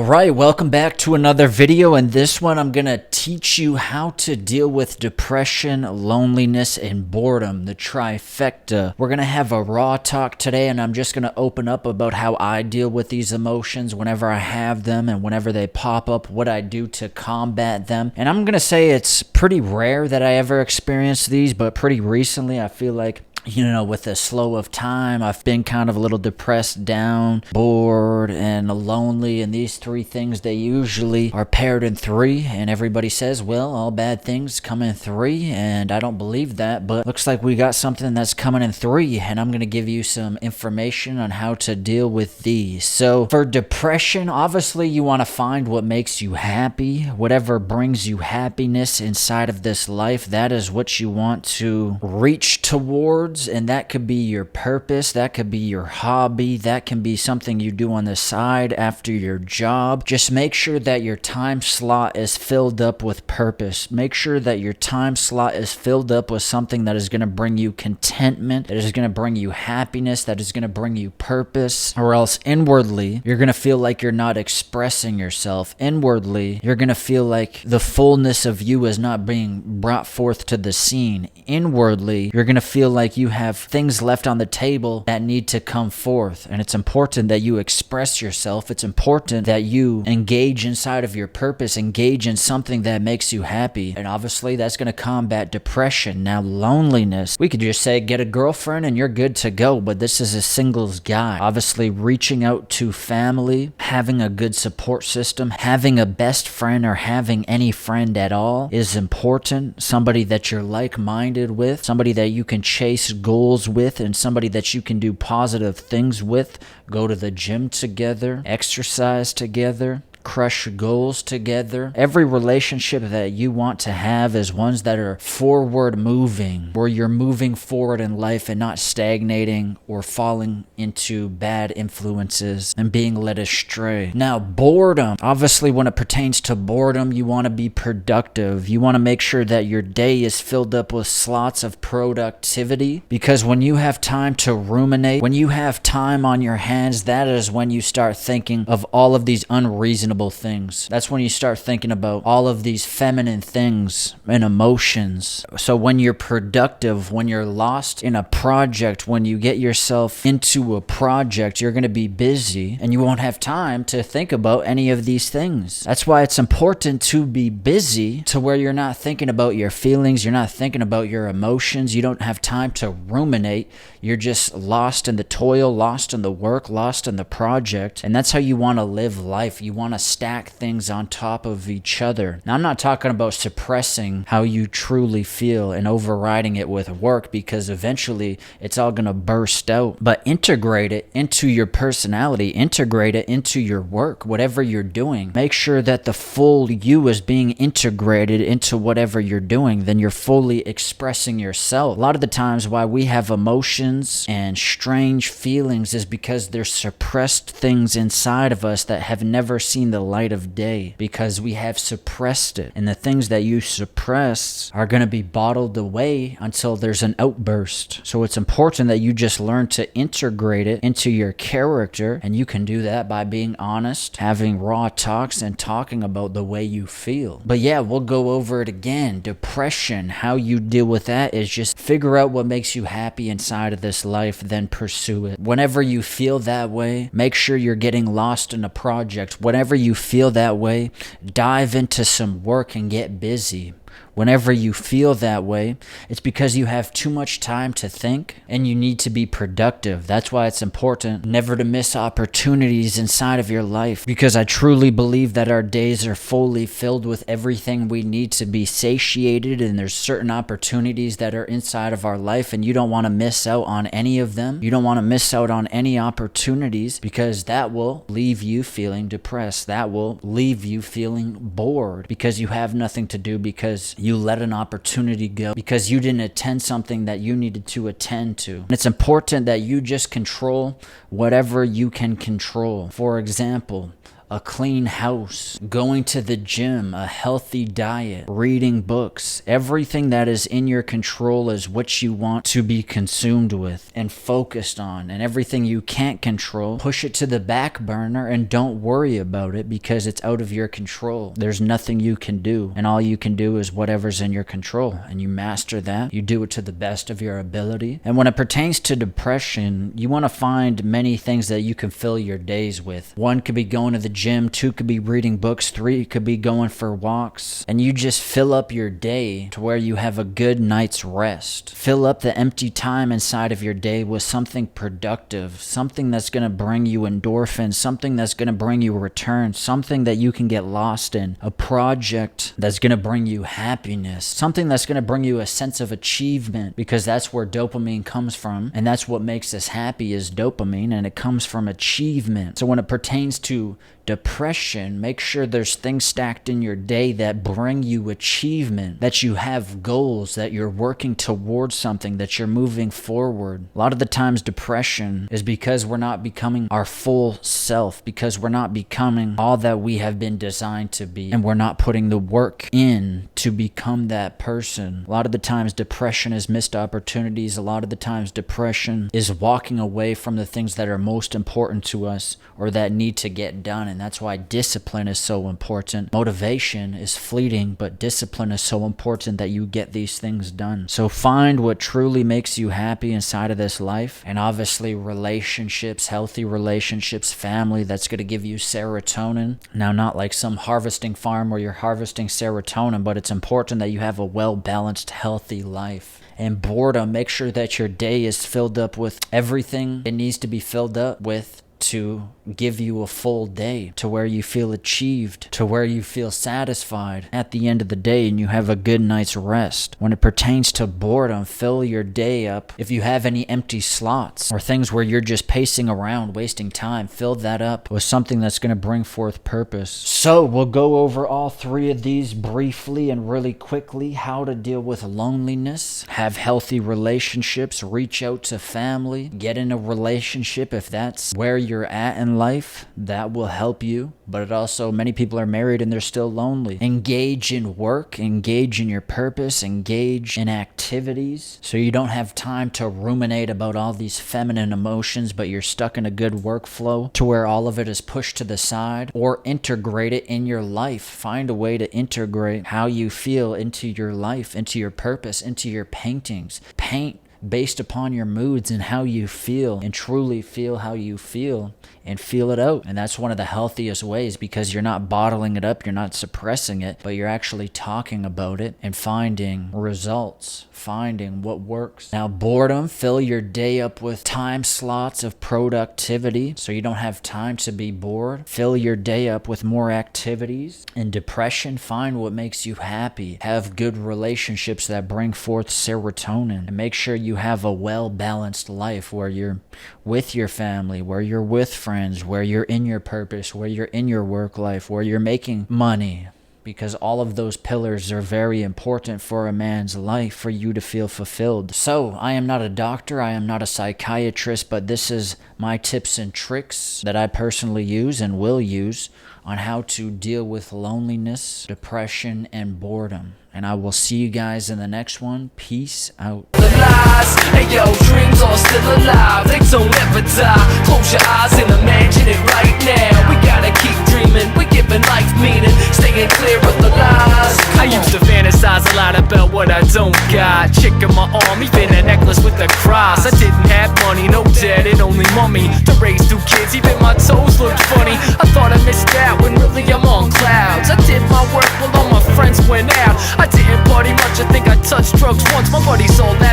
Alright, welcome back to another video. In this one, I'm going to teach you how to deal with depression, loneliness, and boredom, the trifecta. We're going to have a raw talk today, and I'm just going to open up about how I deal with these emotions whenever I have them and whenever they pop up, what I do to combat them. And I'm going to say it's pretty rare that I ever experience these, but pretty recently I feel like with the slow of time, I've been kind of a little depressed, down, bored, and lonely. And these three things, they usually are paired in three. And everybody says, well, all bad things come in three. And I don't believe that, but looks like we got something that's coming in three. And I'm going to give you some information on how to deal with these. So for depression, obviously you want to find what makes you happy, whatever brings you happiness inside of this life. That is what you want to reach towards. And that could be your purpose, that could be your hobby, that can be something you do on the side after your job. Just make sure that your time slot is filled up with purpose. Make sure that your time slot is filled up with something that is going to bring you contentment, that is going to bring you happiness, that is going to bring you purpose, or else inwardly, you're going to feel like you're not expressing yourself. Inwardly, you're going to feel like the fullness of you is not being brought forth to the scene. Inwardly, you're going to feel like you have things left on the table that need to come forth. And it's important that you express yourself. It's important that you engage inside of your purpose, engage in something that makes you happy. And obviously that's going to combat depression. Now, loneliness, we could just say get a girlfriend and you're good to go, but this is a singles guide. Obviously reaching out to family, having a good support system, having a best friend or having any friend at all is important. Somebody that you're like-minded with, somebody that you can chase goals with, and somebody that you can do positive things with. Go to the gym together, exercise together, crush goals together. Every relationship that you want to have is ones that are forward moving, where you're moving forward in life and not stagnating or falling into bad influences and being led astray. Now, boredom. Obviously, when it pertains to boredom, you want to be productive. You want to make sure that your day is filled up with slots of productivity, because when you have time to ruminate, when you have time on your hands, that is when you start thinking of all of these unreasonable things. That's when you start thinking about all of these feminine things and emotions. So when you're productive, when you're lost in a project, when you get yourself into a project, you're going to be busy and you won't have time to think about any of these things. That's why it's important to be busy to where you're not thinking about your feelings, you're not thinking about your emotions, you don't have time to ruminate. You're just lost in the toil, lost in the work, lost in the project. And that's how you want to live life. You want to stack things on top of each other. Now, I'm not talking about suppressing how you truly feel and overriding it with work, because eventually it's all going to burst out. But integrate it into your personality, integrate it into your work, whatever you're doing. Make sure that the full you is being integrated into whatever you're doing. Then you're fully expressing yourself. A lot of the times why we have emotions and strange feelings is because there's suppressed things inside of us that have never seen the light of day, because we have suppressed it. And the things that you suppress are going to be bottled away until there's an outburst. So it's important that you just learn to integrate it into your character, and you can do that by being honest, having raw talks, and talking about the way you feel. But yeah, we'll go over it again. Depression, how you deal with that is just figure out what makes you happy inside of this life, then pursue it. Whenever you feel that way, make sure you're getting lost in a project. Whenever you feel that way, dive into some work and get busy. Whenever you feel that way, it's because you have too much time to think and you need to be productive. That's why it's important never to miss opportunities inside of your life, because I truly believe that our days are fully filled with everything we need to be satiated, and there's certain opportunities that are inside of our life, and you don't want to miss out on any of them. You don't want to miss out on any opportunities, because that will leave you feeling depressed. That will leave you feeling bored because you have nothing to do, because you let an opportunity go, because you didn't attend something that you needed to attend to. And it's important that you just control whatever you can control. For example, a clean house, going to the gym, a healthy diet, reading books. Everything that is in your control is what you want to be consumed with and focused on. And everything you can't control, push it to the back burner and don't worry about it because it's out of your control. There's nothing you can do, and all you can do is whatever's in your control, and you master that. You do it to the best of your ability. And when it pertains to depression, you want to find many things that you can fill your days with. 1 could be going to the gym, 2 could be reading books, 3 could be going for walks, and you just fill up your day to where you have a good night's rest. Fill up the empty time inside of your day with something productive, something that's going to bring you endorphins, something that's going to bring you return, something that you can get lost in, a project that's going to bring you happiness, something that's going to bring you a sense of achievement, because that's where dopamine comes from, and that's what makes us happy is dopamine, and it comes from achievement. So when it pertains to depression, make sure there's things stacked in your day that bring you achievement, that you have goals, that you're working towards something, that you're moving forward. A lot of the times depression is because we're not becoming our full self, because we're not becoming all that we have been designed to be, and we're not putting the work in to become that person. A lot of the times depression is missed opportunities. A lot of the times depression is walking away from the things that are most important to us or that need to get done. And that's why discipline is so important. Motivation is fleeting, but discipline is so important that you get these things done. So find what truly makes you happy inside of this life. And obviously relationships, healthy relationships, family, that's going to give you serotonin. Now, not like some harvesting farm where you're harvesting serotonin, but it's important that you have a well-balanced, healthy life. And boredom, make sure that your day is filled up with everything it needs to be filled up with to give you a full day, to where you feel achieved, to where you feel satisfied at the end of the day and you have a good night's rest. When it pertains to boredom, fill your day up. If you have any empty slots or things where you're just pacing around, wasting time, fill that up with something that's going to bring forth purpose. So we'll go over all 3 of these briefly and really quickly. How to deal with loneliness, have healthy relationships, reach out to family, get in a relationship if that's where you're at in life. That will help you. But it also, many people are married and they're still lonely. Engage in work, engage in your purpose, engage in activities so you don't have time to ruminate about all these feminine emotions, but you're stuck in a good workflow to where all of it is pushed to the side, or integrate it in your life. Find a way to integrate how you feel into your life, into your purpose, into your paintings. Paint based upon your moods and how you feel, and truly feel how you feel and feel it out. And that's one of the healthiest ways, because you're not bottling it up, you're not suppressing it, but you're actually talking about it and finding results, finding what works. Now, boredom, fill your day up with time slots of productivity so you don't have time to be bored. Fill your day up with more activities. And depression, find what makes you happy. Have good relationships that bring forth serotonin, and make sure you have a well-balanced life where you're with your family, where you're with friends, where you're in your purpose, where you're in your work life, where you're making money. Because all of those pillars are very important for a man's life, for you to feel fulfilled. So, I am not a doctor, I am not a psychiatrist, but this is my tips and tricks that I personally use and will use on how to deal with loneliness, depression, and boredom. And I will see you guys in the next one. Peace out. Hey yo, dreams are still alive, they don't ever die. Close your eyes and imagine it right now. We gotta keep dreaming, we're giving life meaning, staying clear of the lies. I used to fantasize a lot about what I don't got. Chick in my arm, even a necklace with a cross. I didn't have money, no debt, and only mommy to raise 2 kids, even my toes looked funny. I thought I missed out when really I'm on clouds. I did my work while all my friends went out. I didn't party much, I think I touched drugs once. My buddy saw that